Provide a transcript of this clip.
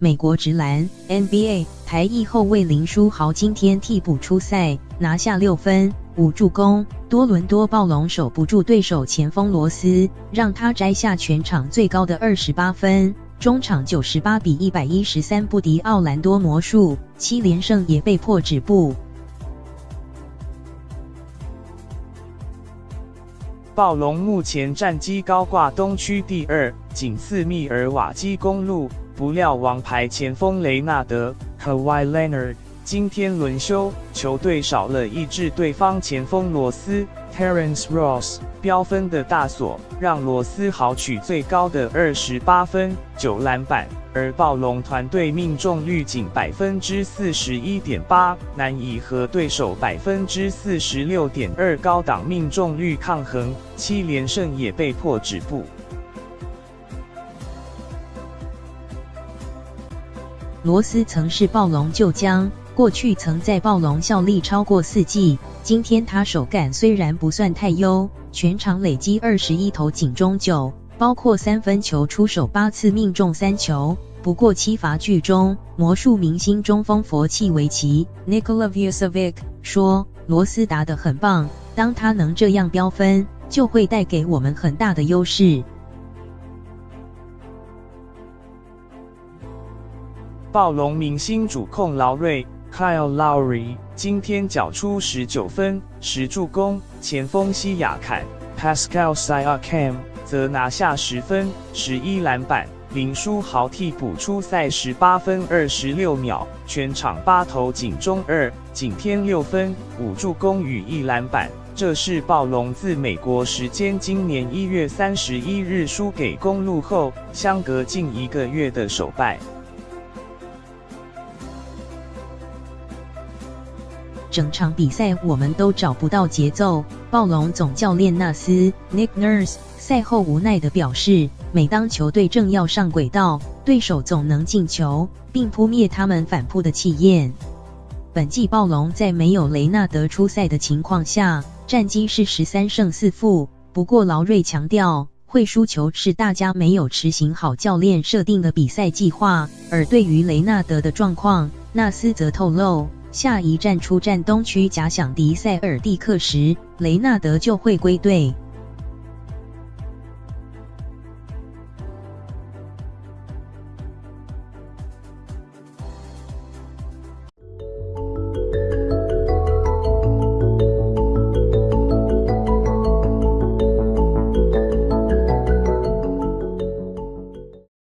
美国职篮 NBA 台裔后卫林书豪今天替补出赛，拿下6分5助攻，多伦多暴龙守不住对手前锋罗斯，让他摘下全场最高的28分，中场98比113不敌奥兰多魔术，7连胜也被迫止步。暴龙目前战绩高挂东区第2，仅次密尔瓦基公鹿。不料王牌前锋雷纳德 Kawhi Leonard 今天轮休，球队少了一致对方前锋罗斯 Terrence Ross 飙分的大锁，让罗斯豪取最高的28分9篮板，而暴龙团队命中率仅41.8%，难以和对手46.2%高档命中率抗衡，7连胜也被迫止步。罗斯曾是暴龙旧将，过去曾在暴龙效力超过4季。今天他手感虽然不算太优，全场累积21投仅中9，包括3分球出手8次命中3球，不过7罚俱中。魔术明星中锋佛契维奇 Nikola Vucevic 说，罗斯打得很棒，当他能这样飙分，就会带给我们很大的优势。暴龙明星主控劳瑞 Kyle Lowry 今天缴出19分10助攻，前锋西亚坎 Pascal Siakam 则拿下10分11篮板，林书豪替补出赛18分26秒，全场8投仅中2，仅添6分5助攻与1篮板。这是暴龙自美国时间今年1月31日输给公鹿后，相隔近1个月的首败。整场比赛我们都找不到节奏，暴龙总教练纳斯 Nick Nurse 赛后无奈地表示，每当球队正要上轨道，对手总能进球，并扑灭他们反扑的气焰。本季暴龙在没有雷纳德出赛的情况下，战绩是13胜4负，不过劳瑞强调，会输球是大家没有执行好教练设定的比赛计划，而对于雷纳德的状况，纳斯则透露，下一站出战东区假想敌塞尔蒂克时，雷纳德就会归队。